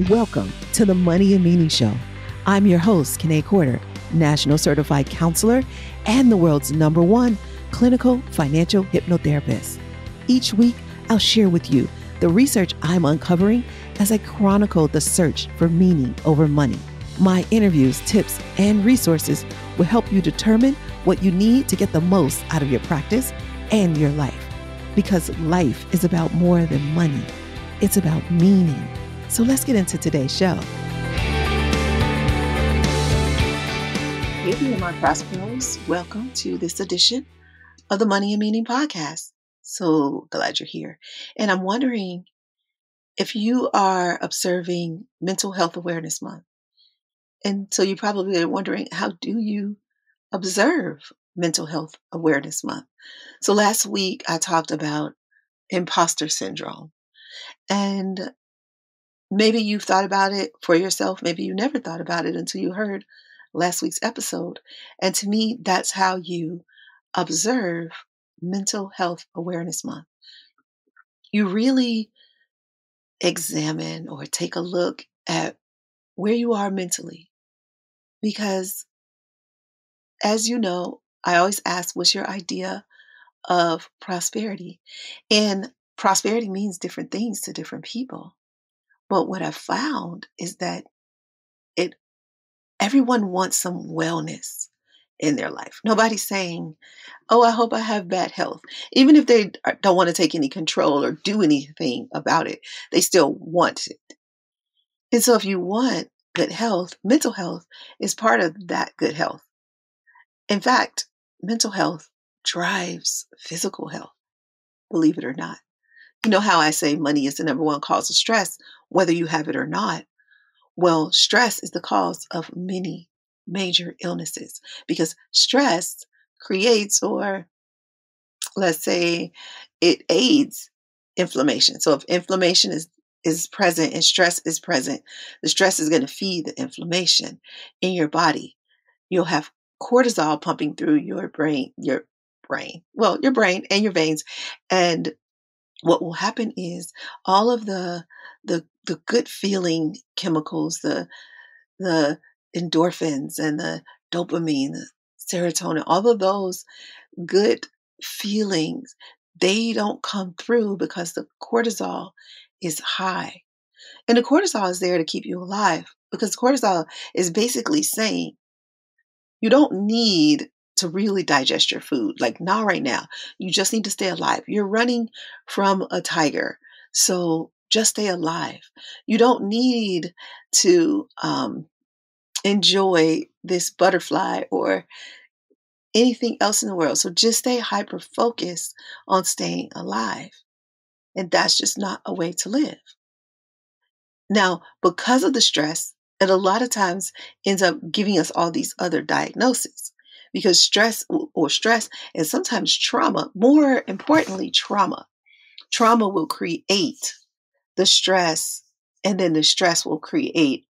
Welcome to the Money and Meaning Show. I'm your host, Kanae Corder, National Certified Counselor and the world's #1 clinical financial hypnotherapist. Each week, I'll share with you the research I'm uncovering as I chronicle the search for meaning over money. My interviews, tips, and resources will help you determine what you need to get the most out of your practice and your life. Because life is about more than money. It's about meaning. So let's get into today's show. Hey there, my prosperous. Welcome to this edition of the Money and Meaning Podcast. So glad you're here. And I'm wondering if you are observing Mental Health Awareness Month. And so you're probably wondering, how do you observe Mental Health Awareness Month? So last week I talked about imposter syndrome. And maybe you've thought about it for yourself. Maybe you never thought about it until you heard last week's episode. And to me, that's how you observe Mental Health Awareness Month. You really examine or take a look at where you are mentally. Because as you know, I always ask, what's your idea of prosperity? And prosperity means different things to different people. But what I've found is that everyone wants some wellness in their life. Nobody's saying, oh, I hope I have bad health. Even if they don't want to take any control or do anything about it, they still want it. And so if you want good health, mental health is part of that good health. In fact, mental health drives physical health, believe it or not. You know how I say money is the #1 cause of stress, whether you have it or not. Well, stress is the cause of many major illnesses because stress creates, or let's say it aids inflammation. So if inflammation is present and stress is present, the stress is going to feed the inflammation in your body. You'll have cortisol pumping through your brain and your veins. And what will happen is all of the good feeling chemicals, the endorphins and the dopamine, the serotonin, all of those good feelings, they don't come through because the cortisol is high. And the cortisol is there to keep you alive, because cortisol is basically saying you don't need to really digest your food. Like, not right now. You just need to stay alive. You're running from a tiger. So just stay alive. You don't need to enjoy this butterfly or anything else in the world. So just stay hyper focused on staying alive. And that's just not a way to live. Now, because of the stress, it a lot of times ends up giving us all these other diagnoses, because stress and sometimes trauma, more importantly, trauma will create the stress, and then the stress will create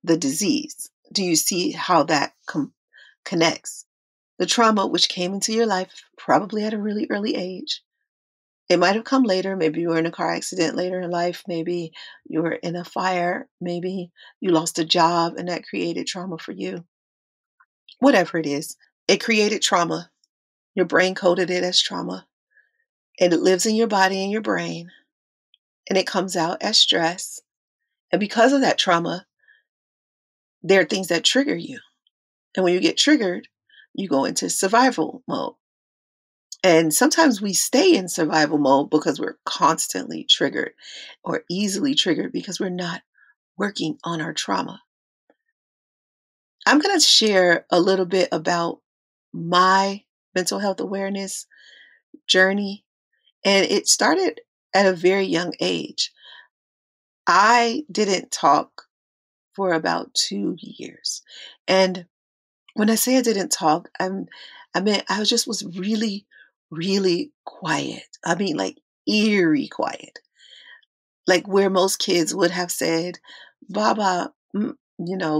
the disease. Do you see how that connects? The trauma, which came into your life probably at a really early age. It might have come later. Maybe you were in a car accident later in life. Maybe you were in a fire. Maybe you lost a job and that created trauma for you. Whatever it is, it created trauma. Your brain coded it as trauma. And it lives in your body and your brain. And it comes out as stress. And because of that trauma, there are things that trigger you. And when you get triggered, you go into survival mode. And sometimes we stay in survival mode because we're constantly triggered or easily triggered because we're not working on our trauma. I'm going to share a little bit about my mental health awareness journey. And it started at a very young age. I didn't talk for about 2 years. And when I say I didn't talk, I mean, I just was really, really quiet. I mean, like eerie quiet. Like where most kids would have said, Baba,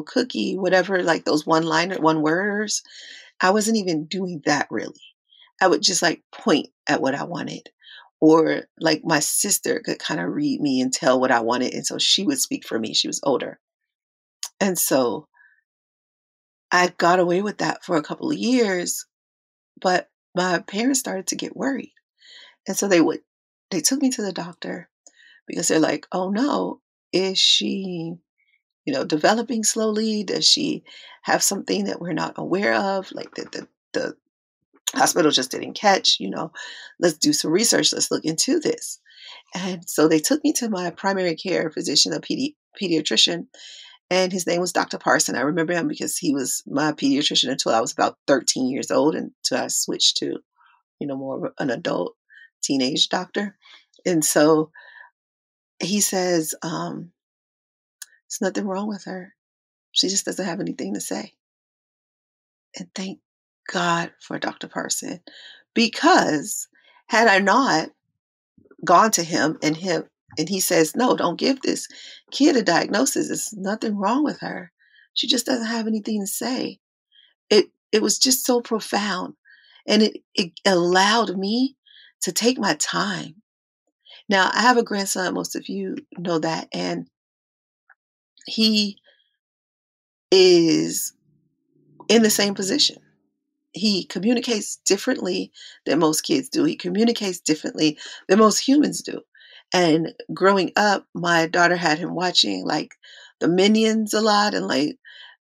cookie, whatever, like those one worders. I wasn't even doing that really. I would just like point at what I wanted, or like my sister could kind of read me and tell what I wanted. And so she would speak for me. She was older. And so I got away with that for a couple of years, but my parents started to get worried. And so they took me to the doctor because they're like, oh no, is she, developing slowly? Does she have something that we're not aware of? Like the hospital just didn't catch, let's do some research. Let's look into this. And so they took me to my primary care physician, a pediatrician, and his name was Dr. Parson. I remember him because he was my pediatrician until I was about 13 years old, until I switched to, more of an adult teenage doctor. And so he says, there's nothing wrong with her. She just doesn't have anything to say. And thank God for Dr. Parson, because had I not gone to him and he says, no, don't give this kid a diagnosis. There's nothing wrong with her. She just doesn't have anything to say. It was just so profound. And it allowed me to take my time. Now, I have a grandson, most of you know that, and he is in the same position. He communicates differently than most kids do. He communicates differently than most humans do. And growing up, my daughter had him watching like the Minions a lot, and like,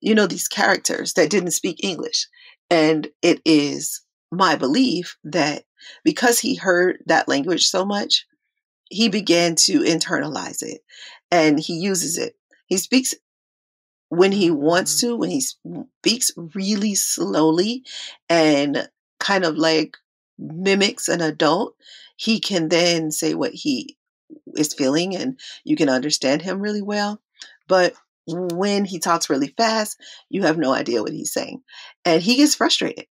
these characters that didn't speak English. And it is my belief that because he heard that language so much, he began to internalize it and he uses it. He speaks when he wants to, when he speaks really slowly and kind of like mimics an adult, he can then say what he is feeling and you can understand him really well. But when he talks really fast, you have no idea what he's saying. And he gets frustrated.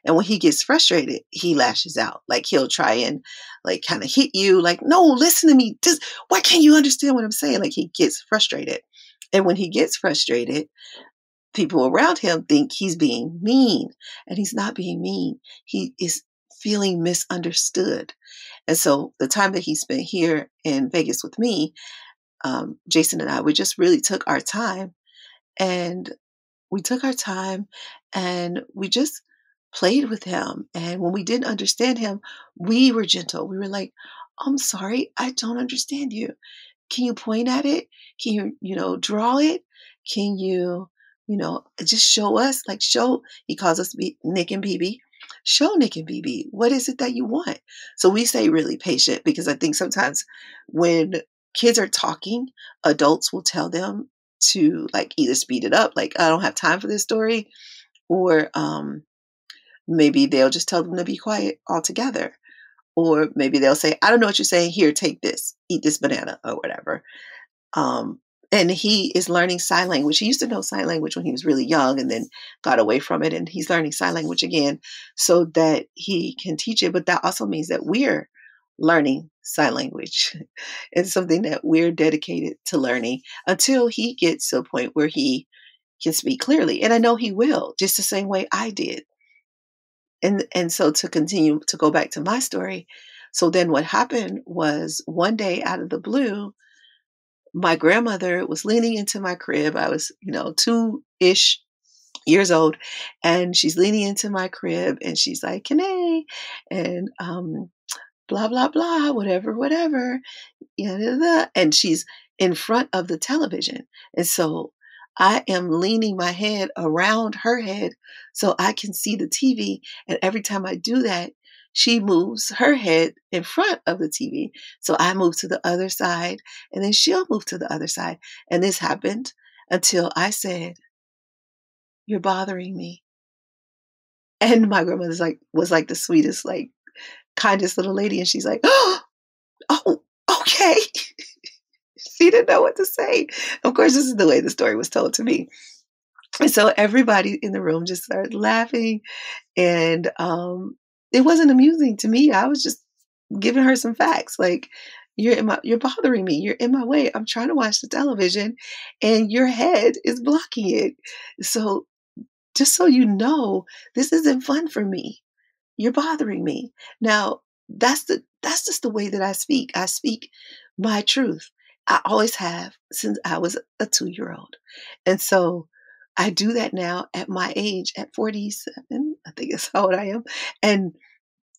And when he gets frustrated, he lashes out. Like he'll try and like kind of hit you like, no, listen to me. Just why can't you understand what I'm saying? Like he gets frustrated. And when he gets frustrated, people around him think he's being mean, and he's not being mean. He is feeling misunderstood. And so the time that he spent here in Vegas with me, Jason and I, we just really took our time and we just played with him. And when we didn't understand him, we were gentle. We were like, I'm sorry, I don't understand you. Can you point at it? Can you, draw it? Can you, just show us, like he calls us Nick and BB. Show Nick and BB, what is it that you want? So we stay really patient because I think sometimes when kids are talking, adults will tell them to like either speed it up, like I don't have time for this story, or maybe they'll just tell them to be quiet altogether. Or maybe they'll say, I don't know what you're saying. Here, take this, eat this banana or whatever. And he is learning sign language. He used to know sign language when he was really young and then got away from it. And he's learning sign language again so that he can teach it. But that also means that we're learning sign language. It's something that we're dedicated to learning until he gets to a point where he can speak clearly. And I know he will, just the same way I did. And so to continue to go back to my story, so then what happened was one day out of the blue, my grandmother was leaning into my crib. I was, 2-ish years old, and she's leaning into my crib and she's like, Kanae, and blah, blah, blah, whatever, and she's in front of the television. And so I am leaning my head around her head so I can see the TV. And every time I do that, she moves her head in front of the TV. So I move to the other side and then she'll move to the other side. And this happened until I said, you're bothering me. And my grandmother's was like the sweetest, like kindest little lady. And she's like, oh, okay. She didn't know what to say. Of course, this is the way the story was told to me. And so everybody in the room just started laughing. And it wasn't amusing to me. I was just giving her some facts. Like, you're bothering me. You're in my way. I'm trying to watch the television and your head is blocking it. So just so you know, this isn't fun for me. You're bothering me. Now, That's just the way that I speak. I speak my truth. I always have since I was a 2-year-old. And so I do that now at my age, at 47, I think that's how old I am. And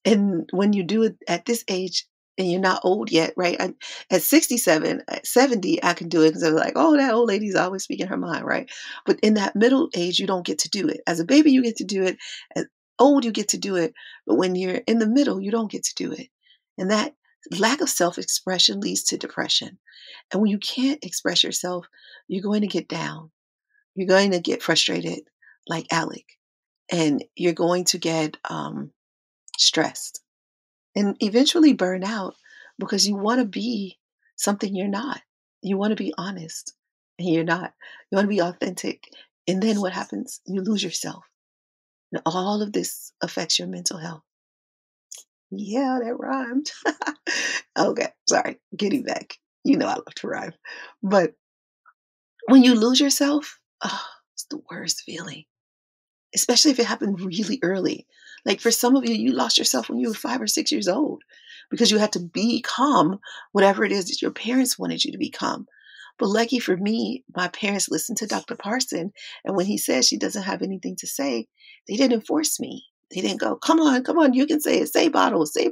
and when you do it at this age and you're not old yet, right? At 67, at 70, I can do it because I was like, oh, that old lady's always speaking her mind, right? But in that middle age, you don't get to do it. As a baby, you get to do it. As old, you get to do it. But when you're in the middle, you don't get to do it. And that lack of self expression leads to depression. And when you can't express yourself, you're going to get down. You're going to get frustrated, like Alec, and you're going to get stressed and eventually burn out because you want to be something you're not. You want to be honest and you're not. You want to be authentic. And then what happens? You lose yourself. And all of this affects your mental health. Yeah, that rhymed. Okay, sorry. Getting back. You know I love to rhyme. But when you lose yourself, oh, it's the worst feeling, especially if it happened really early. Like for some of you, you lost yourself when you were 5 or 6 years old because you had to become whatever it is that your parents wanted you to become. But lucky for me, my parents listened to Dr. Parson. And when he said she doesn't have anything to say, they didn't force me. They didn't go, come on, you can say it. Say bottle, say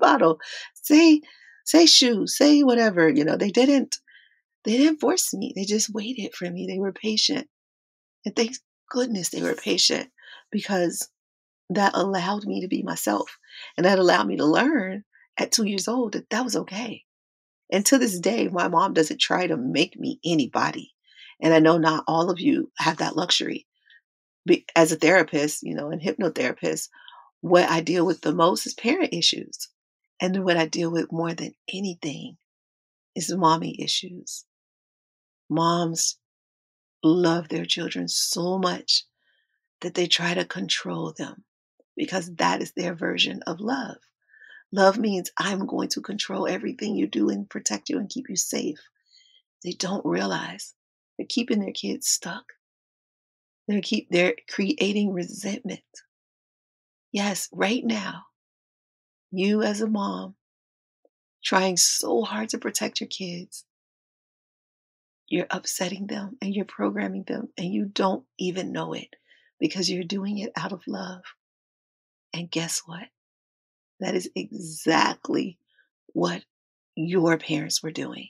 shoe, say whatever. They didn't force me. They just waited for me. They were patient. And thank goodness they were patient because that allowed me to be myself. And that allowed me to learn at 2 years old that that was okay. And to this day, my mom doesn't try to make me anybody. And I know not all of you have that luxury. As a therapist, and hypnotherapist, what I deal with the most is parent issues. And then what I deal with more than anything is mommy issues. Moms love their children so much that they try to control them because that is their version of love. Love means I'm going to control everything you do and protect you and keep you safe. They don't realize they're keeping their kids stuck. They're creating resentment. Yes, right now, you as a mom trying so hard to protect your kids, you're upsetting them and you're programming them and you don't even know it because you're doing it out of love. And guess what? That is exactly what your parents were doing.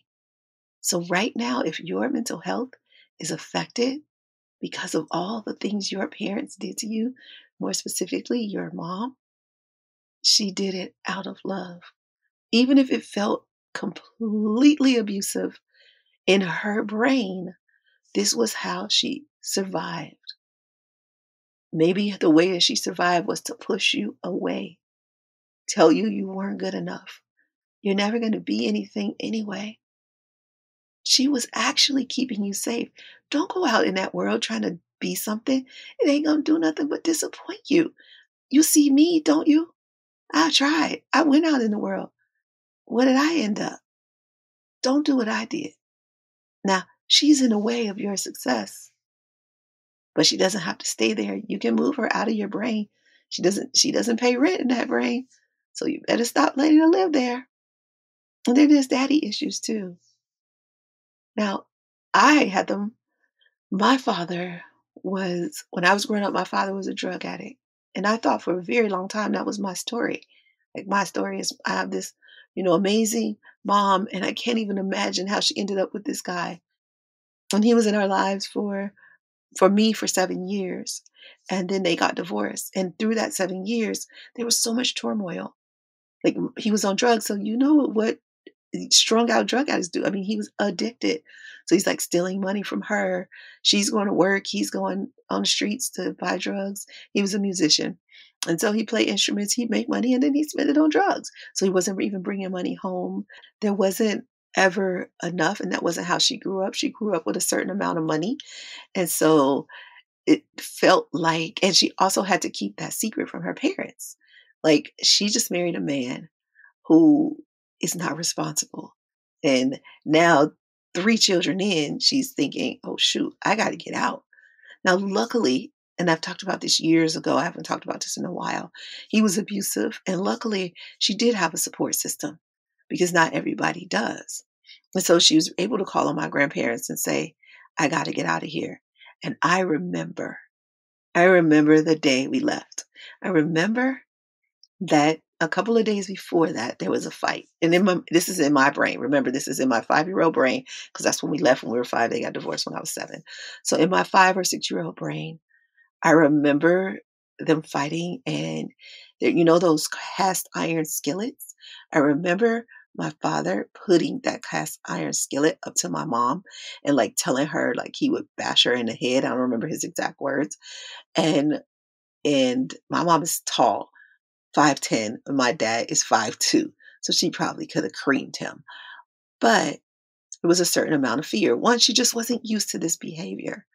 So right now, if your mental health is affected because of all the things your parents did to you, more specifically your mom, she did it out of love. Even if it felt completely abusive, in her brain, this was how she survived. Maybe the way that she survived was to push you away, tell you you weren't good enough. You're never going to be anything anyway. She was actually keeping you safe. Don't go out in that world trying to be something. It ain't going to do nothing but disappoint you. You see me, don't you? I tried. I went out in the world. What did I end up? Don't do what I did. Now, she's in the way of your success, but she doesn't have to stay there. You can move her out of your brain. She doesn't pay rent in that brain. So you better stop letting her live there. And then there's daddy issues too. Now, I had them. My father when I was growing up, my father was a drug addict. And I thought for a very long time that was my story. Like my story is I have this, amazing mom, and I can't even imagine how she ended up with this guy. And he was in our lives for me for 7 years. And then they got divorced. And through that 7 years, there was so much turmoil. Like he was on drugs. So you know what strung out drug addicts do. I mean, he was addicted. So he's like stealing money from her. She's going to work. He's going on the streets to buy drugs. He was a musician. And so he played instruments. He'd make money and then he'd spend it on drugs. So he wasn't even bringing money home. There wasn't ever enough. And that wasn't how she grew up. She grew up with a certain amount of money. And so it felt like, and she also had to keep that secret from her parents. Like she just married a man who is not responsible. And now 3 children in, she's thinking, oh shoot, I got to get out. Now, luckily, and I've talked about this years ago. I haven't talked about this in a while. He was abusive, and luckily, she did have a support system because not everybody does. And so she was able to call on my grandparents and say, I got to get out of here. And I remember the day we left. I remember that a couple of days before that, there was a fight. And this is in my brain. Remember, this is in my 5-year-old brain because that's when we left when we were 5. They got divorced when I was 7. So in my 5 or 6-year-old brain, I remember them fighting and those cast iron skillets? I remember my father putting that cast iron skillet up to my mom and like telling her like he would bash her in the head. I don't remember his exact words. And my mom is tall, 5'10", and my dad is 5'2". So she probably could have creamed him. But it was a certain amount of fear. One, she just wasn't used to this behavior.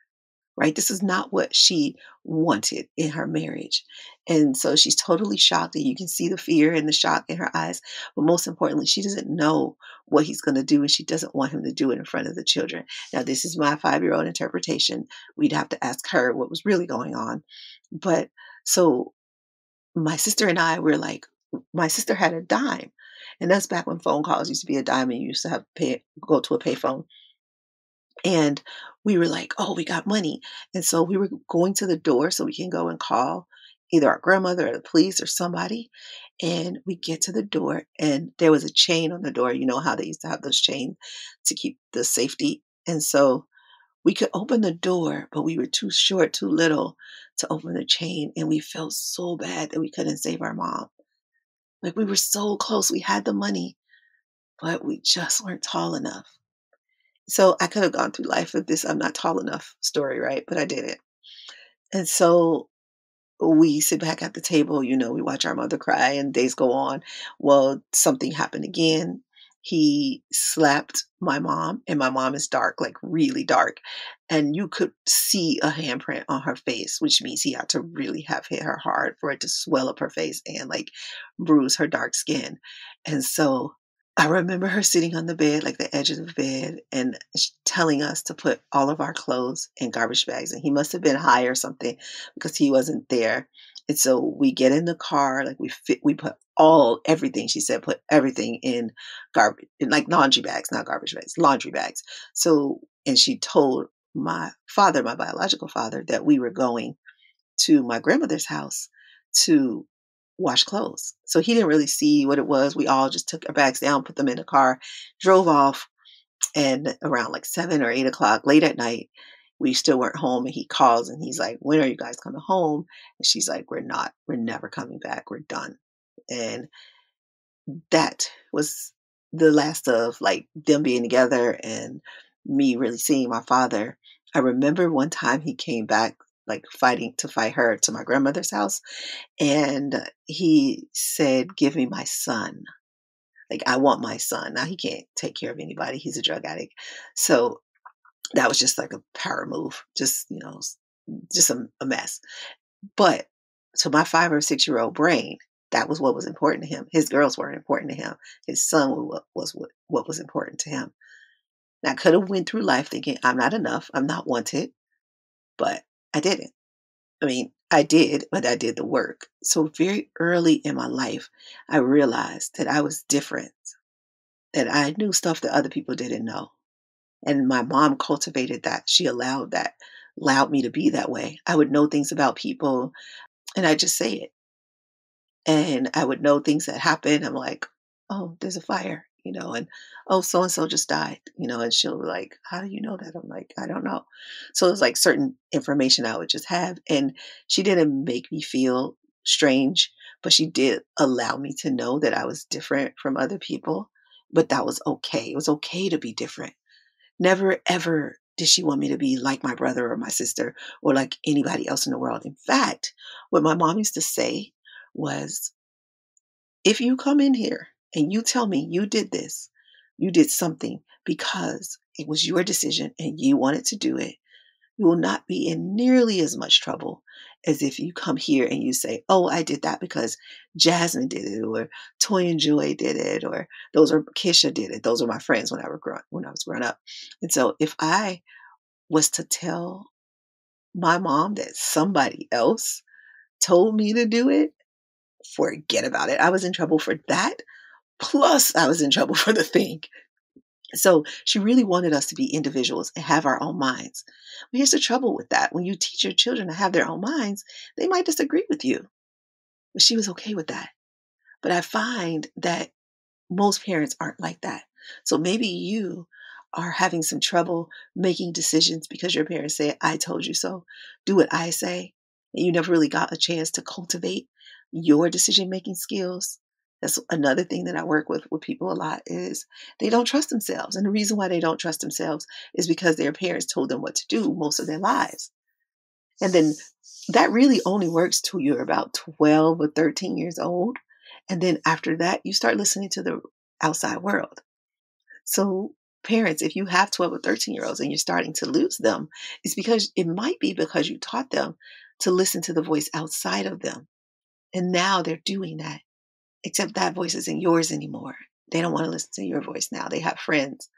Right? This is not what she wanted in her marriage. And so she's totally shocked, and you can see the fear and the shock in her eyes. But most importantly, she doesn't know what he's going to do, and she doesn't want him to do it in front of the children. Now, this is my 5-year-old interpretation. We'd have to ask her what was really going on. But so my sister and I were like, my sister had a dime. And that's back when phone calls used to be a dime and you used to have to go to a payphone. And we were like, oh, we got money. And so we were going to the door so we can go and call either our grandmother or the police or somebody. And we get to the door and there was a chain on the door. You know how they used to have those chains to keep the safety. And so we could open the door, but we were too short, too little to open the chain. And we felt so bad that we couldn't save our mom. Like we were so close. We had the money, but we just weren't tall enough. So I could have gone through life with this "I'm not tall enough" story, right? But I didn't. And so we sit back at the table, we watch our mother cry and days go on. Well, something happened again. He slapped my mom, and my mom is dark, like really dark. And you could see a handprint on her face, which means he had to really have hit her hard for it to swell up her face and like bruise her dark skin. And so I remember her sitting on the bed, like the edge of the bed, and telling us to put all of our clothes in garbage bags. And he must have been high or something because he wasn't there. And so we get in the car, like we put everything. She said, put everything in garbage, in like laundry bags, not garbage bags, laundry bags. So, and she told my father, my biological father, that we were going to my grandmother's house to wash clothes. So he didn't really see what it was. We all just took our bags down, put them in the car, drove off. And around like 7 or 8 o'clock, late at night, we still weren't home. And he calls and he's like, when are you guys coming home? And she's like, we're never coming back. We're done. And that was the last of like them being together and me really seeing my father. I remember one time he came back like fighting to fight her to my grandmother's house. And he said, give me my son. Like, I want my son. Now he can't take care of anybody. He's a drug addict. So that was just like a power move. Just, just a mess. But to my 5 or 6-year-old brain, that was what was important to him. His girls weren't important to him. His son was what was important to him. Now I could have went through life thinking I'm not enough. I'm not wanted, but I didn't. I mean, I did, but I did the work. So very early in my life, I realized that I was different, that I knew stuff that other people didn't know. And my mom cultivated that. She allowed me to be that way. I would know things about people and I just say it. And I would know things that happen. I'm like, oh, there's a fire, and oh, so and so just died, and she'll be like, how do you know that? I'm like, I don't know. So it's like certain information I would just have. And she didn't make me feel strange, but she did allow me to know that I was different from other people. But that was okay. It was okay to be different. Never, ever did she want me to be like my brother or my sister or like anybody else in the world. In fact, what my mom used to say was, if you come in here and you tell me you did this, you did something because it was your decision and you wanted to do it, you will not be in nearly as much trouble as if you come here and you say, oh, I did that because Jasmine did it, or Toy and Joy did it, or those are Kisha did it. Those are my friends when I was growing up. And so if I was to tell my mom that somebody else told me to do it, forget about it. I was in trouble for that. Plus, I was in trouble for the thing. So she really wanted us to be individuals and have our own minds. But here's the trouble with that. When you teach your children to have their own minds, they might disagree with you. But she was okay with that. But I find that most parents aren't like that. So maybe you are having some trouble making decisions because your parents say, I told you so. Do what I say. And you never really got a chance to cultivate your decision making skills. That's another thing that I work with people a lot is they don't trust themselves. And the reason why they don't trust themselves is because their parents told them what to do most of their lives. And then that really only works till you're about 12 or 13 years old. And then after that, you start listening to the outside world. So, parents, if you have 12 or 13-year-olds and you're starting to lose them, it's because it might be because you taught them to listen to the voice outside of them. And now they're doing that, except that voice isn't yours anymore. They don't want to listen to your voice now. They have friends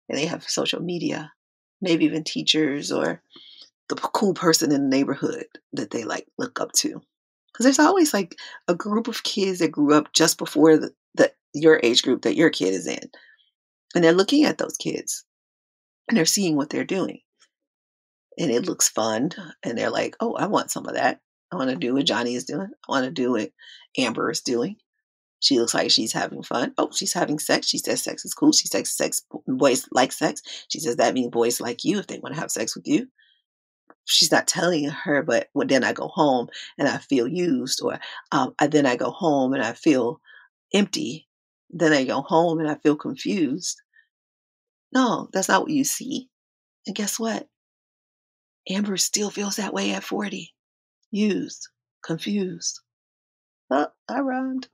and they have social media, maybe even teachers or the cool person in the neighborhood that they like look up to. Because there's always like a group of kids that grew up just before the your age group that your kid is in. And they're looking at those kids and they're seeing what they're doing. And it looks fun. And they're like, oh, I want some of that. I want to do what Johnny is doing. I want to do what Amber is doing. She looks like she's having fun. Oh, she's having sex. She says sex is cool. She says sex, boys like sex. She says that means boys like you if they want to have sex with you. She's not telling her, but then I go home and I feel used, or then I go home and I feel empty. Then I go home and I feel confused. No, that's not what you see. And guess what? Amber still feels that way at 40. Used, confused. Oh, I rhymed.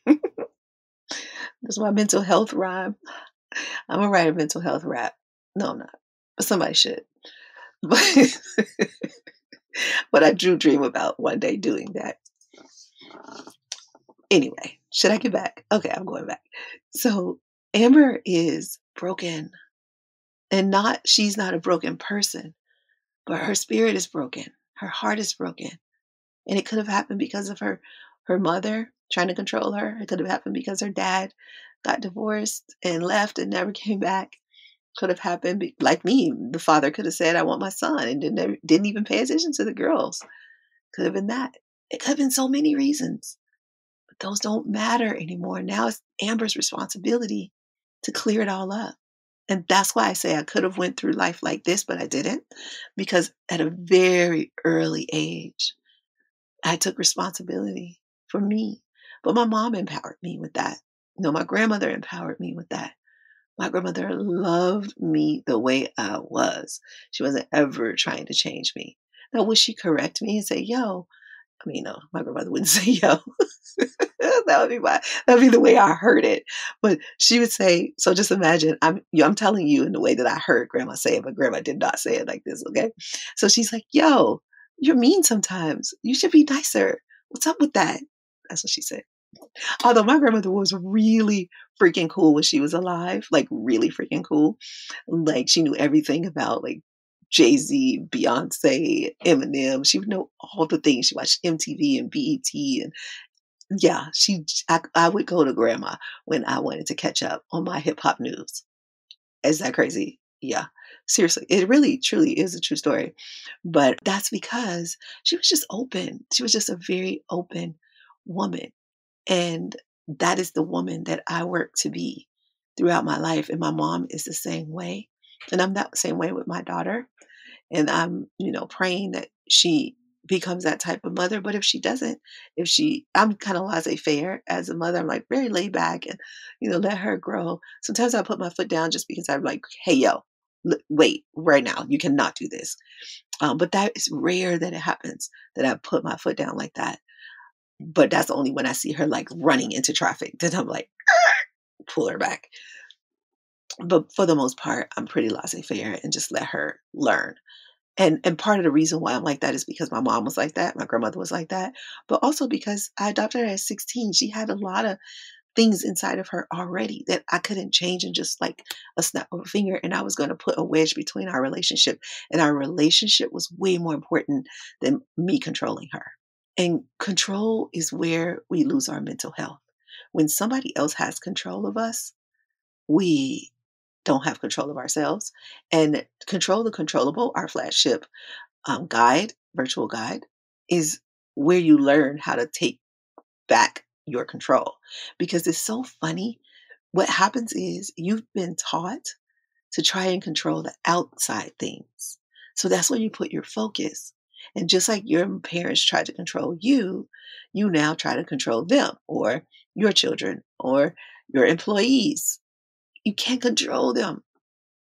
That's my mental health rhyme. I'm gonna write a mental health rap. No, I'm not. But somebody should. But, but I do dream about one day doing that. Anyway, should I get back? Okay, I'm going back. So Amber is broken. And she's not a broken person, but her spirit is broken. Her heart is broken. And it could have happened because of her mother trying to control her. It could have happened because her dad got divorced and left and never came back. Could have happened like me. The father could have said, I want my son, and didn't even pay attention to the girls. Could have been that. It could have been so many reasons. But those don't matter anymore. Now it's Amber's responsibility to clear it all up. And that's why I say I could have went through life like this, but I didn't. Because at a very early age, I took responsibility for me. But my mom empowered me with that. My grandmother empowered me with that. My grandmother loved me the way I was. She wasn't ever trying to change me. Now, would she correct me and say, yo? I mean, no, my grandmother wouldn't say yo. That would be the way I heard it. But she would say, so just imagine, I'm telling you in the way that I heard grandma say it, but grandma did not say it like this, okay? So she's like, yo, you're mean sometimes. You should be nicer. What's up with that? That's what she said. Although my grandmother was really freaking cool when she was alive, like really freaking cool. Like she knew everything about like Jay-Z, Beyonce, Eminem. She would know all the things. She watched MTV and BET. And yeah, I would go to grandma when I wanted to catch up on my hip hop news. Is that crazy? Yeah. Seriously, it really truly is a true story. But that's because she was just open. She was just a very open woman. And that is the woman that I work to be throughout my life. And my mom is the same way. And I'm that same way with my daughter. And I'm, praying that she becomes that type of mother. But if she doesn't, I'm kind of laissez-faire as a mother. I'm like very laid back and, let her grow. Sometimes I put my foot down just because I'm like, hey, yo, wait, right now, you cannot do this. But that is rare that it happens that I put my foot down like that. But that's only when I see her like running into traffic. Then I'm like, pull her back. But for the most part, I'm pretty laissez-faire and just let her learn. And part of the reason why I'm like that is because my mom was like that. My grandmother was like that. But also because I adopted her at 16. She had a lot of things inside of her already that I couldn't change in just like a snap of a finger. And I was going to put a wedge between our relationship. And our relationship was way more important than me controlling her. And control is where we lose our mental health. When somebody else has control of us, we don't have control of ourselves. And Control the Controllable, our flagship virtual guide, is where you learn how to take back your control. Because it's so funny. What happens is you've been taught to try and control the outside things. So that's where you put your focus. And just like your parents tried to control you, you now try to control them or your children or your employees. You can't control them.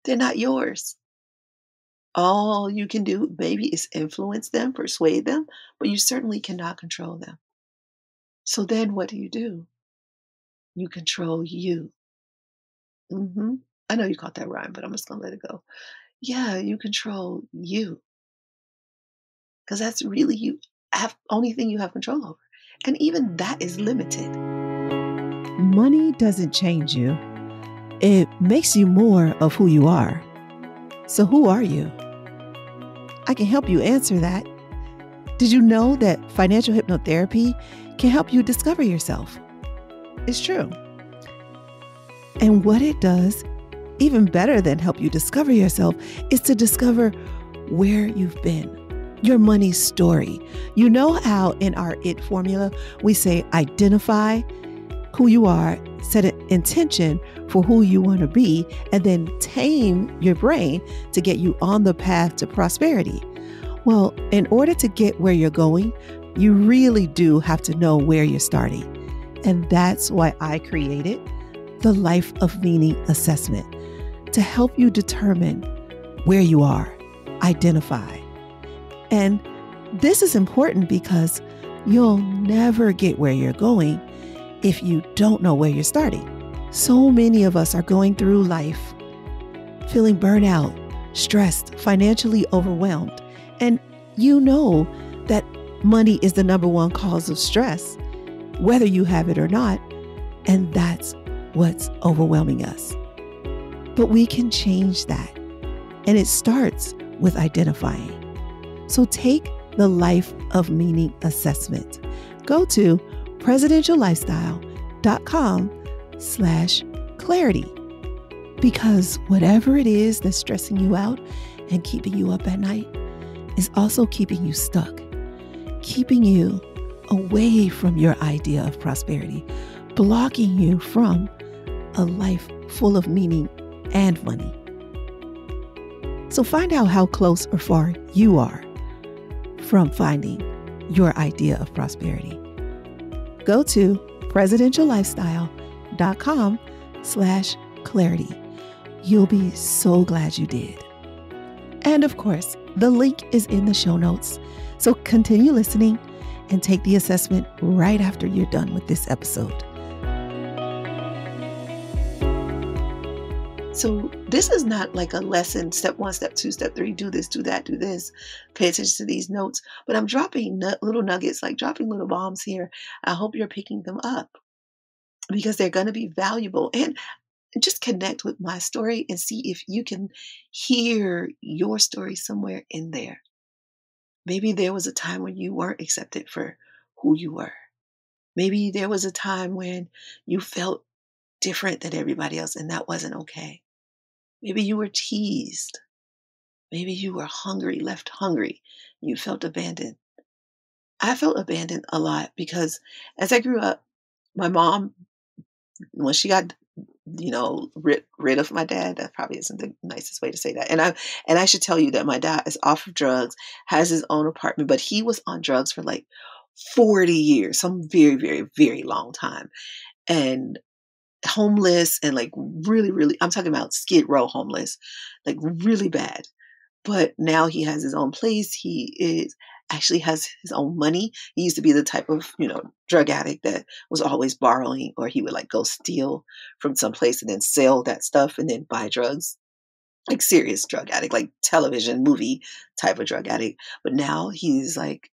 They're not yours. All you can do maybe is influence them, persuade them, but you certainly cannot control them. So then what do? You control you. I know you caught that rhyme, but I'm just going to let it go. Yeah, you control you because that's really you have only thing you have control over. And even that is limited. Money doesn't change you. It makes you more of who you are. So who are you? I can help you answer that. Did you know that financial hypnotherapy can help you discover yourself? It's true. And what it does, even better than help you discover yourself, is to discover where you've been, your money story. You know how in our IT formula, we say identify who you are, set an intention for who you want to be, and then tame your brain to get you on the path to prosperity. Well, in order to get where you're going, you really do have to know where you're starting. And that's why I created the Life of Meaning Assessment to help you determine where you are, identify. And this is important because you'll never get where you're going if you don't know where you're starting. So many of us are going through life feeling burnout, stressed, financially overwhelmed. And you know that money is the number one cause of stress, whether you have it or not. And that's what's overwhelming us. But we can change that. And it starts with identifying. So take the Life of Meaning Assessment. Go to presidentiallifestyle.com/clarity. Because whatever it is that's stressing you out and keeping you up at night is also keeping you stuck, keeping you away from your idea of prosperity, blocking you from a life full of meaning and money. So find out how close or far you are from finding your idea of prosperity. Go to presidentiallifestyle.com/clarity. You'll be so glad you did. And of course, the link is in the show notes. So continue listening and take the assessment right after you're done with this episode. So this is not like a lesson, step 1, step 2, step 3, do this, do that, do this, pay attention to these notes. But I'm dropping little nuggets, like dropping little bombs here. I hope you're picking them up because they're going to be valuable. And just connect with my story and see if you can hear your story somewhere in there. Maybe there was a time when you weren't accepted for who you were. Maybe there was a time when you felt different than everybody else and that wasn't okay. Maybe you were teased. Maybe you were hungry, left hungry. You felt abandoned. I felt abandoned a lot because as I grew up, my mom, when she got rid of my dad, that probably isn't the nicest way to say that. And I should tell you that my dad is off of drugs, has his own apartment, but he was on drugs for like 40 years, some very, very, very long time. And homeless and like really, really, I'm talking about Skid Row homeless, like really bad. But now he has his own place. He actually has his own money. He used to be the type of, drug addict that was always borrowing, or he would like go steal from some place and then sell that stuff and then buy drugs, like serious drug addict, like television movie type of drug addict. But now he's like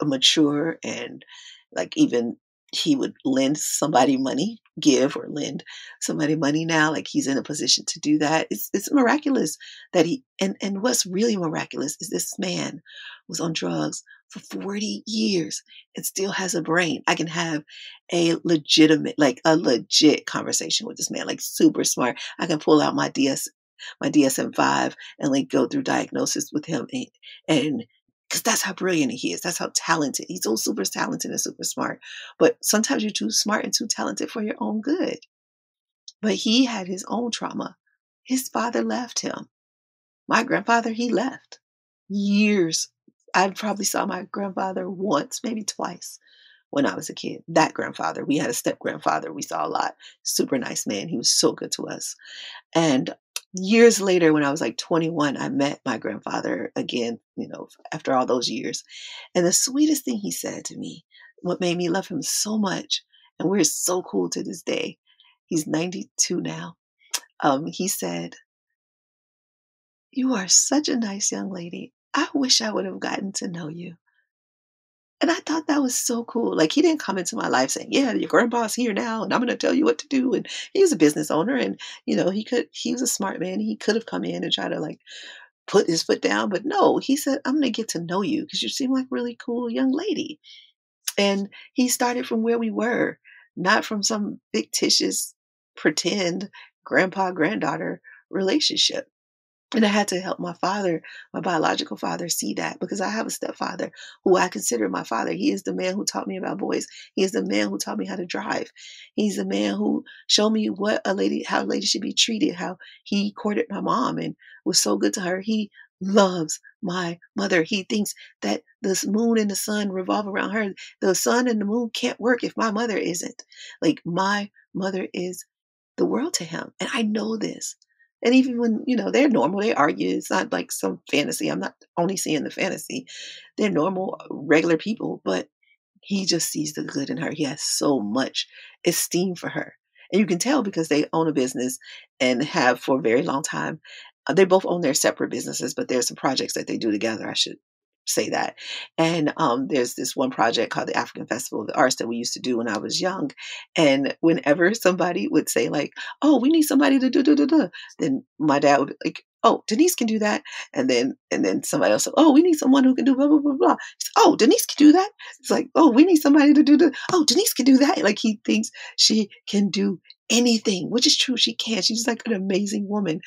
mature and like even he would lend somebody money, give or lend somebody money now, like he's in a position to do that. It's miraculous that and what's really miraculous is this man was on drugs for 40 years and still has a brain. I can have like a legit conversation with this man, like super smart. I can pull out my DSM-5 and like go through diagnosis with him and because that's how brilliant he is. That's how talented. He's so super talented and super smart. But sometimes you're too smart and too talented for your own good. But he had his own trauma. His father left him. My grandfather, he left years. I probably saw my grandfather once, maybe twice when I was a kid. That grandfather, we had a step grandfather we saw a lot. Super nice man. He was so good to us. And years later, when I was like 21, I met my grandfather again, after all those years. And the sweetest thing he said to me, what made me love him so much, and we're so cool to this day, he's 92 now. He said, "You are such a nice young lady. I wish I would have gotten to know you." And I thought that was so cool. Like he didn't come into my life saying, "Yeah, your grandpa's here now and I'm going to tell you what to do." And he was a business owner and he was a smart man. He could have come in and try to like put his foot down, but no, he said, "I'm going to get to know you because you seem like a really cool young lady." And he started from where we were, not from some fictitious pretend grandpa granddaughter relationship. And I had to help my father, my biological father, see that because I have a stepfather who I consider my father. He is the man who taught me about boys. He is the man who taught me how to drive. He's the man who showed me how a lady should be treated, how he courted my mom and was so good to her. He loves my mother. He thinks that the moon and the sun revolve around her. The sun and the moon can't work if my mother isn't. Like my mother is the world to him. And I know this. And even when, they're normal, they argue. It's not like some fantasy. I'm not only seeing the fantasy. They're normal, regular people, but he just sees the good in her. He has so much esteem for her. And you can tell because they own a business and have for a very long time. They both own their separate businesses, but there's some projects that they do together. I should say that. And there's this one project called the African Festival of the Arts that we used to do when I was young. And whenever somebody would say like, "Oh, we need somebody to do," then my dad would be like, "Oh, Denise can do that." And then somebody else said, "Oh, we need someone who can do blah blah blah blah." Said, "Oh, Denise can do that." It's like, "Oh, we need somebody to do the." "Oh, Denise can do that." Like he thinks she can do anything, which is true. She can. She's like an amazing woman.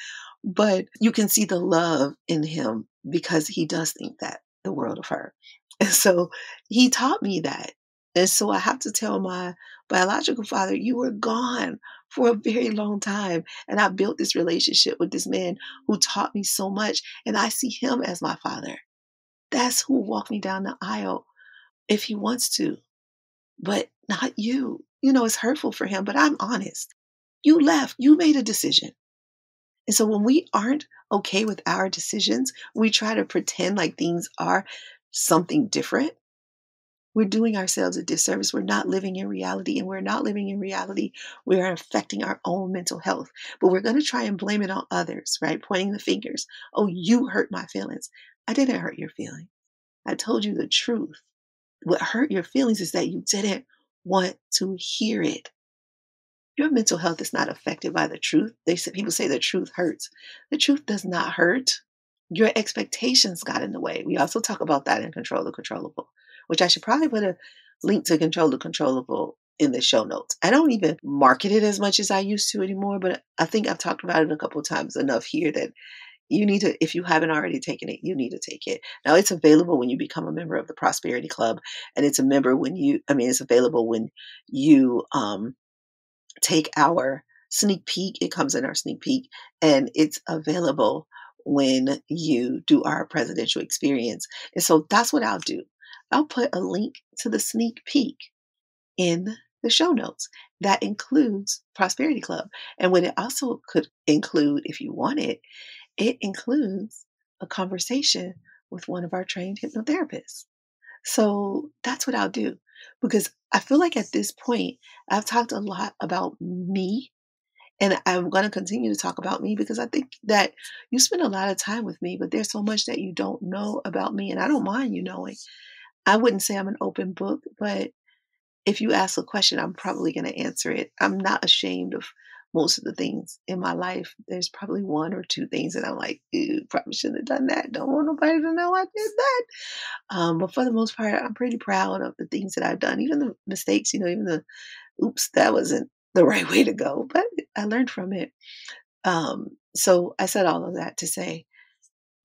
But you can see the love in him because he does think that the world of her. And so he taught me that. And so I have to tell my biological father, "You were gone for a very long time. And I built this relationship with this man who taught me so much. And I see him as my father. That's who walked me down the aisle if he wants to, but not you." It's hurtful for him, but I'm honest. You left, you made a decision. And so when we aren't okay with our decisions, we try to pretend like things are something different. We're doing ourselves a disservice. We're not living in reality. And we're not living in reality. We are affecting our own mental health. But we're going to try and blame it on others, right? Pointing the fingers. "Oh, you hurt my feelings." I didn't hurt your feelings. I told you the truth. What hurt your feelings is that you didn't want to hear it. Your mental health is not affected by the truth. People say the truth hurts. The truth does not hurt. Your expectations got in the way. We also talk about that in Control the Controllable, which I should probably put a link to Control the Controllable in the show notes. I don't even market it as much as I used to anymore, but I think I've talked about it a couple of times enough here that you need to, if you haven't already taken it, you need to take it. Now it's available when you become a member of the Prosperity Club, and it's it's available when you take our sneak peek. It comes in our sneak peek, and it's available when you do our presidential experience. And so that's what I'll do. I'll put a link to the sneak peek in the show notes. That includes Prosperity Club. And what it also could include, if you want it, it includes a conversation with one of our trained hypnotherapists. So that's what I'll do because I feel like at this point, I've talked a lot about me and I'm going to continue to talk about me because I think that you spend a lot of time with me, but there's so much that you don't know about me and I don't mind you knowing. I wouldn't say I'm an open book, but if you ask a question, I'm probably going to answer it. I'm not ashamed of most of the things in my life. There's probably one or two things that I'm like, ew, probably shouldn't have done that. Don't want nobody to know I did that. But for the most part, I'm pretty proud of the things that I've done, even the mistakes, even the oops, that wasn't the right way to go, but I learned from it. So I said all of that to say,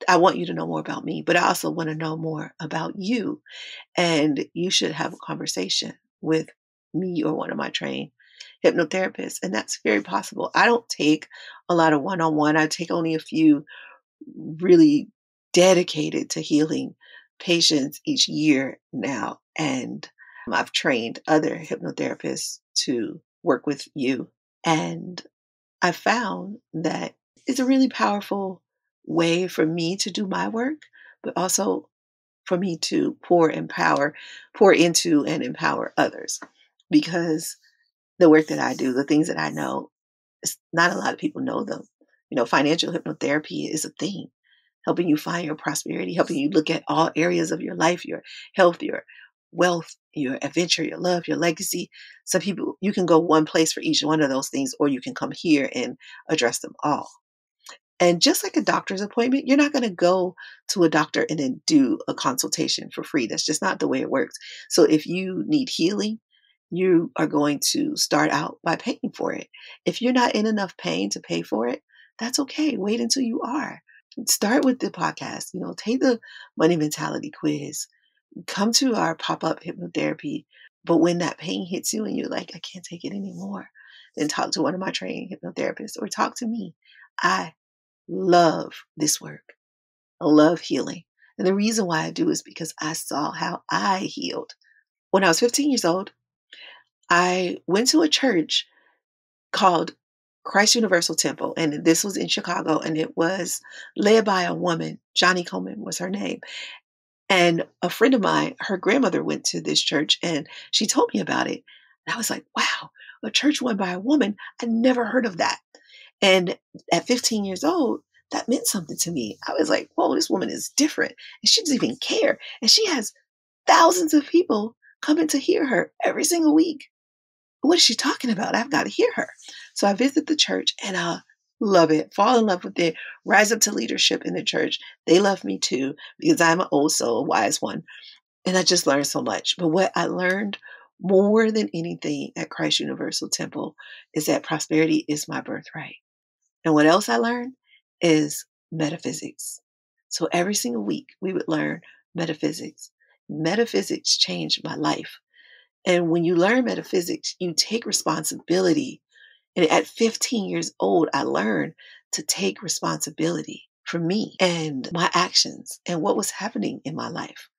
I want you to know more about me, but I also want to know more about you. And you should have a conversation with me or one of my trained hypnotherapists. And that's very possible. I don't take a lot of one on one, I take only a few really dedicated to healing patients each year now. And I've trained other hypnotherapists to work with you. And I found that it's a really powerful way for me to do my work, but also for me to pour into and empower others. Because the work that I do, the things that I know, not a lot of people know them. Financial hypnotherapy is a thing, helping you find your prosperity, helping you look at all areas of your life, your health, your wealth, your adventure, your love, your legacy. Some people, you can go one place for each one of those things, or you can come here and address them all. And just like a doctor's appointment, you're not going to go to a doctor and then do a consultation for free. That's just not the way it works. So if you need healing, you are going to start out by paying for it. If you're not in enough pain to pay for it, that's okay. Wait until you are. Start with the podcast, take the money mentality quiz, come to our pop-up hypnotherapy. But when that pain hits you and you're like, I can't take it anymore, then talk to one of my trained hypnotherapists or talk to me. I love this work. I love healing. And the reason why I do is because I saw how I healed. When I was 15 years old, I went to a church called Christ Universal Temple. And this was in Chicago. And it was led by a woman. Johnny Coleman was her name. And a friend of mine, her grandmother went to this church and she told me about it. And I was like, wow, a church run by a woman. I never heard of that. And at 15 years old, that meant something to me. I was like, whoa, this woman is different. And she doesn't even care. And she has thousands of people coming to hear her every single week. What is she talking about? I've got to hear her. So I visit the church and I love it, fall in love with it, rise up to leadership in the church. They love me too because I'm an old soul, a wise one. And I just learned so much. But what I learned more than anything at Christ Universal Temple is that prosperity is my birthright. And what else I learned is metaphysics. So every single week we would learn metaphysics. Metaphysics changed my life. And when you learn metaphysics, you take responsibility. And at 15 years old, I learned to take responsibility for me and my actions and what was happening in my life.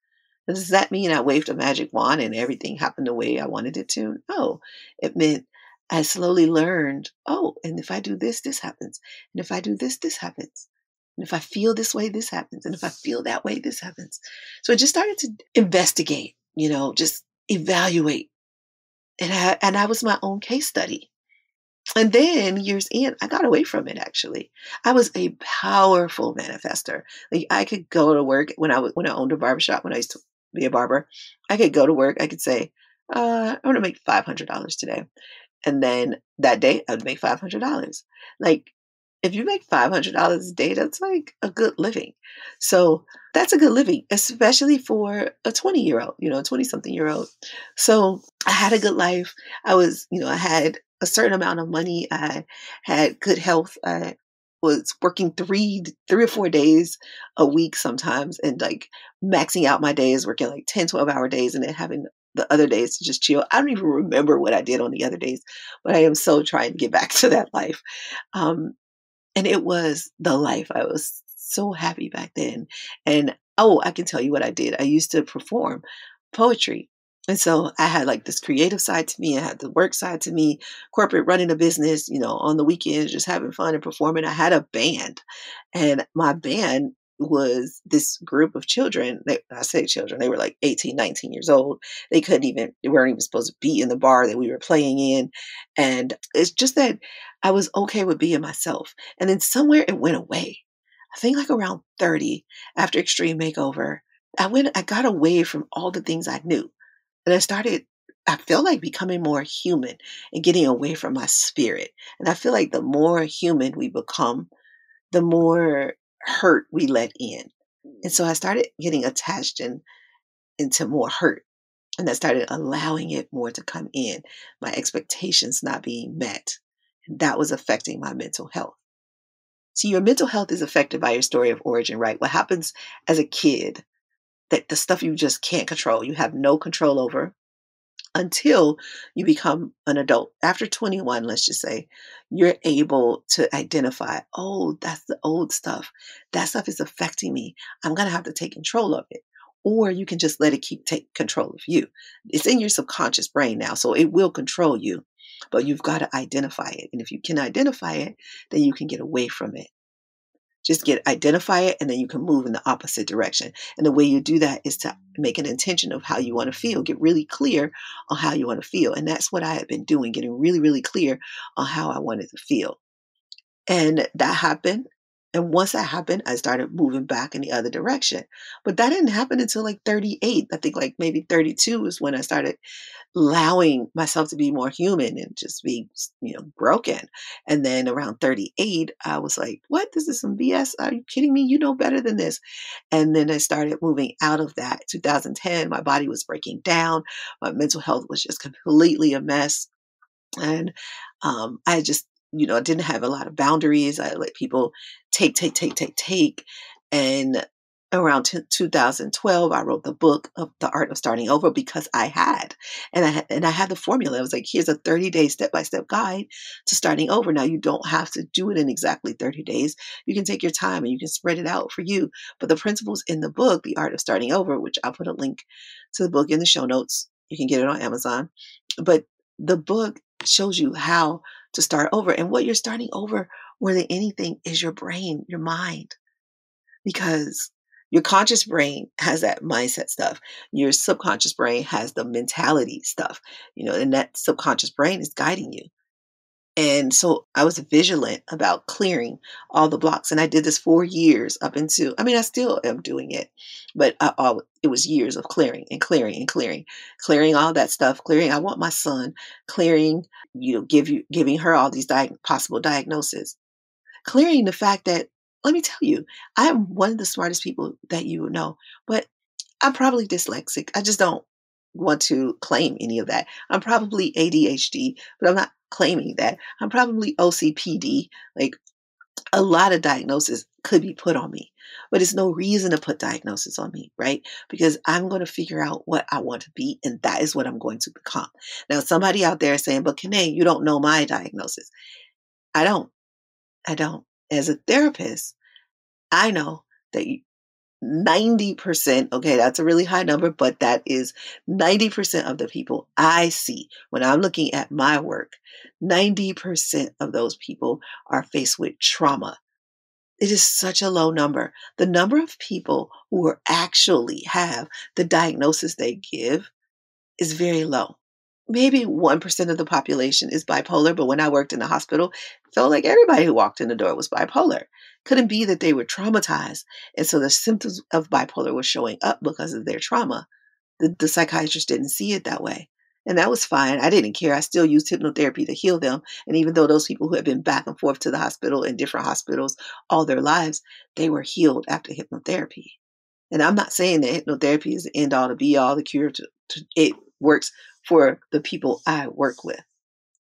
Does that mean I waved a magic wand and everything happened the way I wanted it to? No, it meant I slowly learned, oh, and if I do this, this happens. And if I do this, this happens. And if I feel this way, this happens. And if I feel that way, this happens. So I just started to investigate, just evaluate. And I was my own case study. And then years in, I got away from it actually. I was a powerful manifester. Like I could go to work when I owned a barbershop, when I used to be a barber. I could go to work, I could say, I want to make $500 today. And then that day I'd make $500. Like if you make $500 a day, that's like a good living. So that's a good living, especially for a 20-year-old, 20 something year old. So I had a good life. I had a certain amount of money. I had good health. I was working three or 4 days a week sometimes and like maxing out my days, working like 10, 12-hour days and then having the other days to just chill. I don't even remember what I did on the other days, but I am so trying to get back to that life. And it was the life. I was so happy back then. And I can tell you what I did. I used to perform poetry. And so I had like this creative side to me. I had the work side to me, corporate running a business, on the weekends, just having fun and performing. I had a band and my band was this group of children. I say children, they were like 18, 19 years old. They weren't even supposed to be in the bar that we were playing in. And it's just that I was okay with being myself. And then somewhere it went away. I think like around 30 after Extreme Makeover, I got away from all the things I knew. And I started I feel like becoming more human and getting away from my spirit. And I feel like the more human we become, the more hurt we let in. And so I started getting attached into more hurt. And I started allowing it more to come in, my expectations not being met. And that was affecting my mental health. See, your mental health is affected by your story of origin, right? What happens as a kid, that the stuff you just can't control, you have no control over until you become an adult. After 21, let's just say, you're able to identify, oh, that's the old stuff. That stuff is affecting me. I'm going to have to take control of it. Or you can just let it take control of you. It's in your subconscious brain now, so it will control you, but you've got to identify it. And if you can identify it, then you can get away from it. Just identify it, and then you can move in the opposite direction. And the way you do that is to make an intention of how you want to feel. Get really clear on how you want to feel. And that's what I had been doing, getting really, really clear on how I wanted to feel. And that happened. And once that happened, I started moving back in the other direction. But that didn't happen until like 38. I think like maybe 32 is when I started allowing myself to be more human and just be, broken. And then around 38, I was like, what? This is some BS. Are you kidding me? You know better than this. And then I started moving out of that. 2010, my body was breaking down. My mental health was just completely a mess. And I just, didn't have a lot of boundaries. I let people take. And around 2012, I wrote the book of The Art of Starting Over because I had. And I had the formula. I was like, here's a 30-day step-by-step guide to starting over. Now, you don't have to do it in exactly 30 days. You can take your time and you can spread it out for you. But the principles in the book, The Art of Starting Over, which I'll put a link to the book in the show notes. You can get it on Amazon. But the book shows you how to start over. And what you're starting over more than anything is your brain, your mind, because your conscious brain has that mindset stuff. Your subconscious brain has the mentality stuff, and that subconscious brain is guiding you. And so I was vigilant about clearing all the blocks. And I did this for years I still am doing it, but it was years of clearing and clearing and clearing all that stuff, clearing. I want my son, clearing, giving her all these possible diagnoses, clearing the fact that, let me tell you, I am one of the smartest people that you would know, but I'm probably dyslexic. I just don't want to claim any of that. I'm probably ADHD, but I'm not claiming that. I'm probably OCPD. Like, a lot of diagnosis could be put on me, but it's no reason to put diagnosis on me, right? Because I'm going to figure out what I want to be, and that is what I'm going to become. Now, somebody out there is saying, but Kanae, you don't know my diagnosis. I don't. As a therapist, I know that 90%, okay, that's a really high number, but that is 90% of the people I see when I'm looking at my work. 90% of those people are faced with trauma. It is such a low number. The number of people who actually have the diagnosis they give is very low. Maybe 1% of the population is bipolar, but when I worked in the hospital, it felt like everybody who walked in the door was bipolar. Couldn't be that they were traumatized. And so the symptoms of bipolar were showing up because of their trauma. The psychiatrist didn't see it that way. And that was fine. I didn't care. I still used hypnotherapy to heal them. And even though those people who had been back and forth to the hospital in different hospitals all their lives, they were healed after hypnotherapy. And I'm not saying that hypnotherapy is the end all to be all, the cure it works for the people I work with.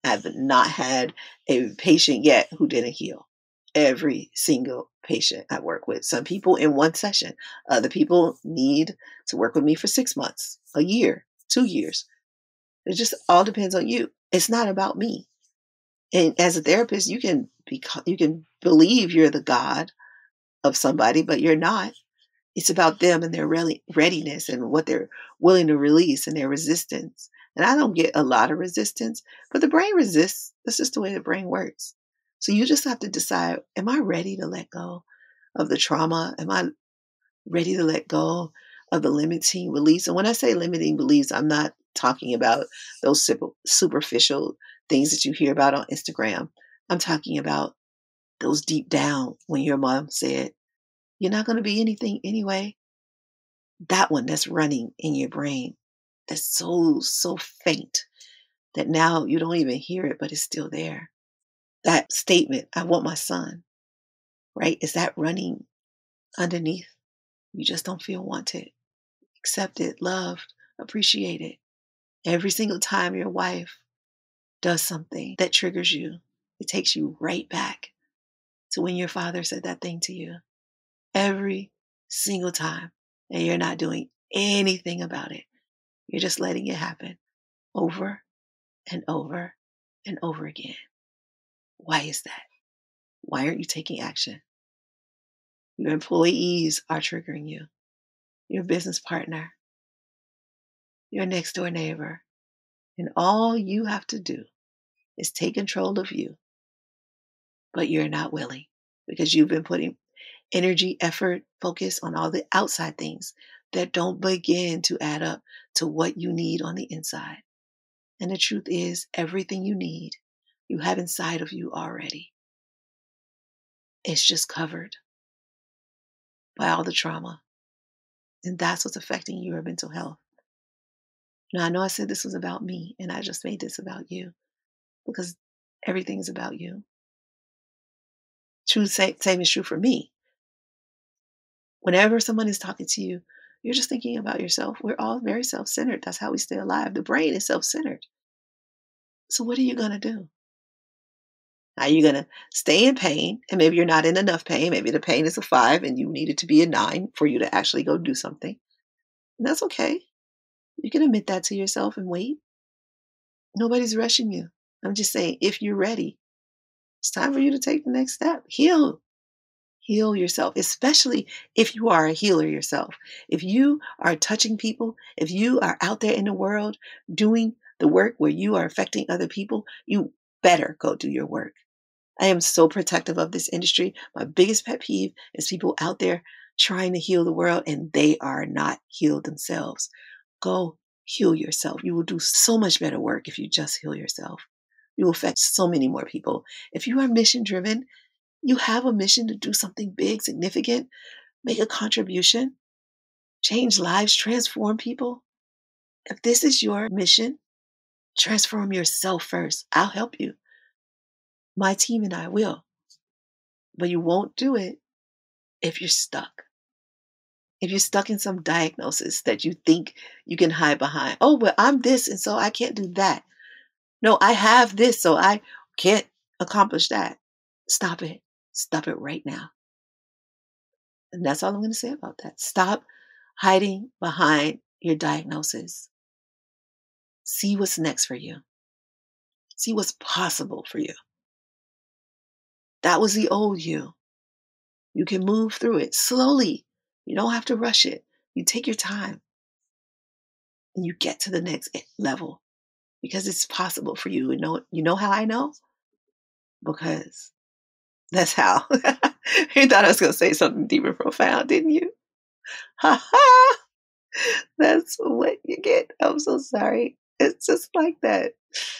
I've not had a patient yet who didn't heal. Every single patient I work with. Some people in one session. Other people need to work with me for 6 months, a year, 2 years. It just all depends on you. It's not about me. And as a therapist, you can believe you're the God of somebody, but you're not. It's about them and their readiness and what they're willing to release and their resistance. And I don't get a lot of resistance, but the brain resists. That's just the way the brain works. So you just have to decide, am I ready to let go of the trauma? Am I ready to let go of the limiting beliefs? And when I say limiting beliefs, I'm not talking about those superficial things that you hear about on Instagram. I'm talking about those deep down when your mom said, you're not going to be anything anyway. That one that's running in your brain. that's so, so faint that now you don't even hear it, but it's still there. That statement, I want my son, right? Is that running underneath? You just don't feel wanted, accepted, loved, appreciated. Every single time your wife does something that triggers you, it takes you right back to when your father said that thing to you. Every single time. And you're not doing anything about it. You're just letting it happen over and over and over again. Why is that? Why aren't you taking action? Your employees are triggering you. Your business partner, your next door neighbor. And all you have to do is take control of you, but you're not willing because you've been putting energy, effort, focus on all the outside things that don't begin to add up to what you need on the inside. And the truth is, everything you need, you have inside of you already. It's just covered by all the trauma. And that's what's affecting your mental health. Now, I know I said this was about me, and I just made this about you because everything's about you. Same is true for me. Whenever someone is talking to you, you're just thinking about yourself. We're all very self-centered. That's how we stay alive. The brain is self-centered. So what are you going to do? Are you going to stay in pain? And maybe you're not in enough pain. Maybe the pain is a 5 and you need it to be a 9 for you to actually go do something. And that's okay. You can admit that to yourself and wait. Nobody's rushing you. I'm just saying, if you're ready, it's time for you to take the next step. Heal. Heal yourself, especially if you are a healer yourself. If you are touching people, if you are out there in the world doing the work where you are affecting other people, you better go do your work. I am so protective of this industry. My biggest pet peeve is people out there trying to heal the world and they are not healed themselves. Go heal yourself. You will do so much better work if you just heal yourself. You will affect so many more people. If you are mission driven, you have a mission to do something big, significant, make a contribution, change lives, transform people. If this is your mission, transform yourself first. I'll help you. My team and I will. But you won't do it if you're stuck. If you're stuck in some diagnosis that you think you can hide behind. Oh, well, I'm this, and so I can't do that. No, I have this, so I can't accomplish that. Stop it. Stop it right now. And that's all I'm going to say about that. Stop hiding behind your diagnosis. See what's next for you. See what's possible for you. That was the old you. You can move through it slowly. You don't have to rush it. You take your time and you get to the next level because it's possible for you. You know how I know? Because that's how. You thought I was going to say something deep and profound, didn't you? Ha ha! That's what you get. I'm so sorry. It's just like that.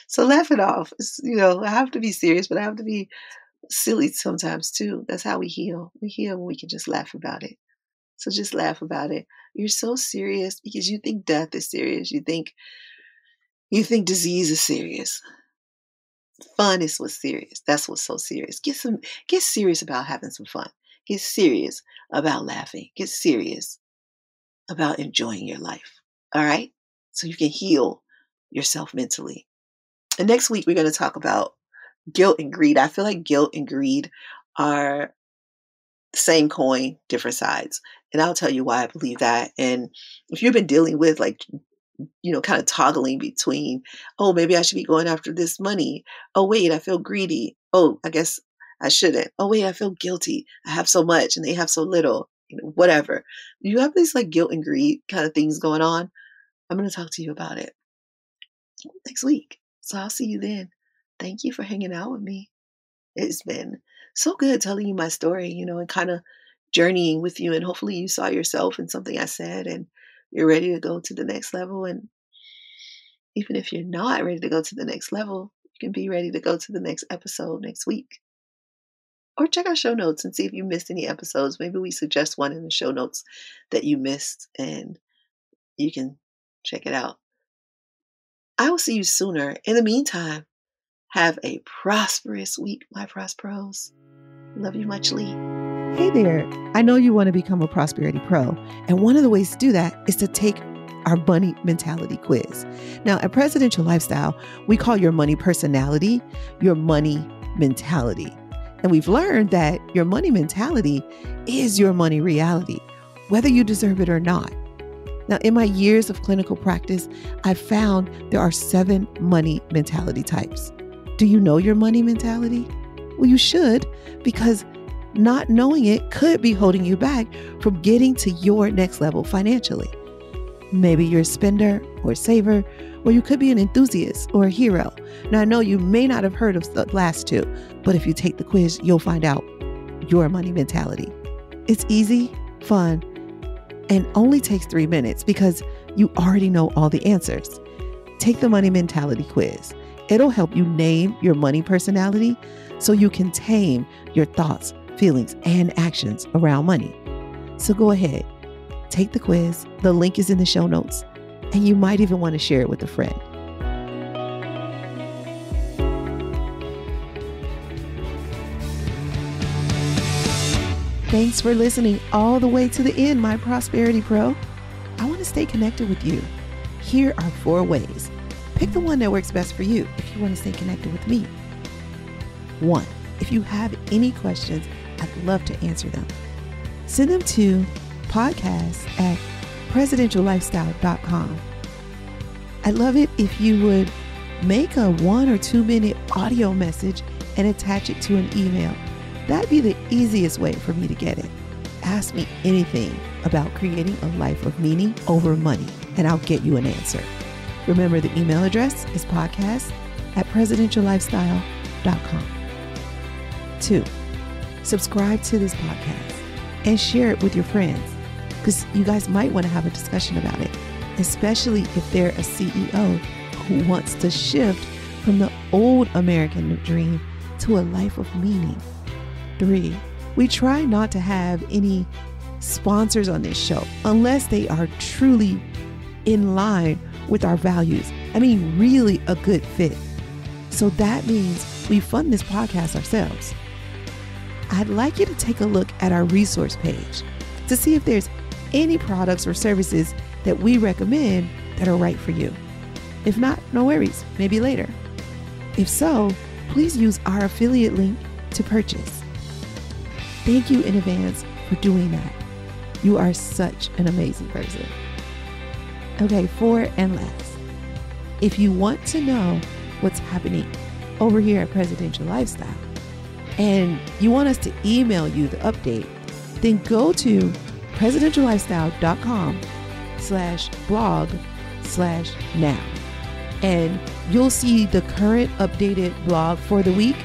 So laugh it off. I have to be serious, but I have to be silly sometimes too. That's how we heal. We heal when we can just laugh about it. So just laugh about it. You're so serious because you think death is serious. You think disease is serious. Fun is what's serious. That's what's so serious. Get serious about having some fun. Get serious about laughing. Get serious about enjoying your life. All right? So you can heal yourself mentally. And next week we're going to talk about guilt and greed. I feel like guilt and greed are the same coin, different sides. And I'll tell you why I believe that. And if you've been dealing with kind of toggling between, oh, maybe I should be going after this money. Oh, wait, I feel greedy. Oh, I guess I shouldn't. Oh, wait, I feel guilty. I have so much and they have so little, whatever. You have these guilt and greed kind of things going on. I'm going to talk to you about it next week. So I'll see you then. Thank you for hanging out with me. It's been so good telling you my story, and kind of journeying with you. And hopefully you saw yourself in something I said and you're ready to go to the next level. And even if you're not ready to go to the next level, you can be ready to go to the next episode next week. Or check our show notes and see if you missed any episodes. Maybe we suggest one in the show notes that you missed and you can check it out. I will see you sooner. In the meantime, have a prosperous week, my Pros. Love you much, Lee. Hey there. I know you want to become a prosperity pro. And one of the ways to do that is to take our money mentality quiz. Now, at Presidential Lifestyle, we call your money personality your money mentality. And we've learned that your money mentality is your money reality, whether you deserve it or not. Now, in my years of clinical practice, I've found there are 7 money mentality types. Do you know your money mentality? Well, you should, because not knowing it could be holding you back from getting to your next level financially. Maybe you're a spender or a saver, or you could be an enthusiast or a hero. Now, I know you may not have heard of the last 2, but if you take the quiz, you'll find out your money mentality. It's easy, fun, and only takes 3 minutes because you already know all the answers. Take the money mentality quiz. It'll help you name your money personality so you can tame your thoughts, feelings, and actions around money. So go ahead, take the quiz. The link is in the show notes, and you might even want to share it with a friend. Thanks for listening all the way to the end, my Prosperity Pro. I want to stay connected with you. Here are 4 ways. Pick the one that works best for you if you want to stay connected with me. 1, if you have any questions, I'd love to answer them. Send them to podcast@presidentiallifestyle.com. I'd love it if you would make a 1 or 2 minute audio message and attach it to an email. That'd be the easiest way for me to get it. Ask me anything about creating a life of meaning over money, and I'll get you an answer. Remember, the email address is podcast@presidentiallifestyle.com. 2, subscribe to this podcast and share it with your friends, because you guys might want to have a discussion about it, especially if they're a CEO who wants to shift from the old American dream to a life of meaning. 3, we try not to have any sponsors on this show unless they are truly in line with our values. I mean, really a good fit. So that means we fund this podcast ourselves. I'd like you to take a look at our resource page to see if there's any products or services that we recommend that are right for you. If not, no worries, maybe later. If so, please use our affiliate link to purchase. Thank you in advance for doing that. You are such an amazing person. Okay, 4 and last. If you want to know what's happening over here at Presidential Lifestyle and you want us to email you the update, then go to presidentiallifestyle.com/blog/now. And you'll see the current updated blog for the week,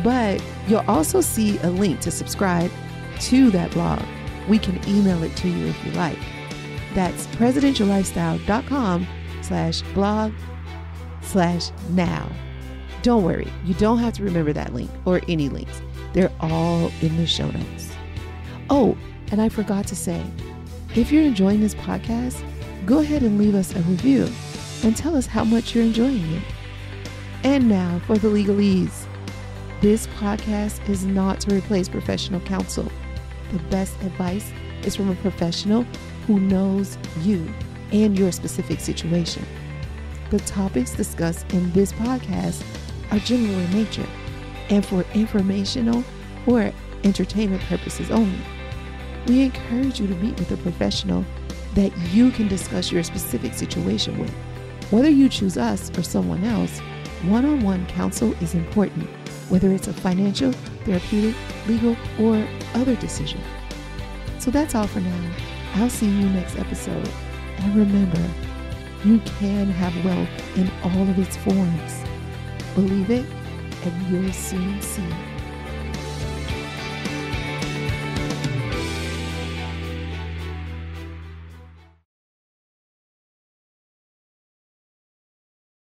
but you'll also see a link to subscribe to that blog. We can email it to you if you like. That's presidentiallifestyle.com/blog/now. Don't worry, you don't have to remember that link or any links. They're all in the show notes. Oh, and I forgot to say, if you're enjoying this podcast, go ahead and leave us a review and tell us how much you're enjoying it. And now for the legalese. This podcast is not to replace professional counsel. The best advice is from a professional who knows you and your specific situation. The topics discussed in this podcast are general in nature and for informational or entertainment purposes only. We encourage you to meet with a professional that you can discuss your specific situation with. Whether you choose us or someone else, one-on-one counsel is important, whether it's a financial, therapeutic, legal, or other decision. So that's all for now. I'll see you next episode. And remember, you can have wealth in all of its forms. Believe it, and you'll soon see it.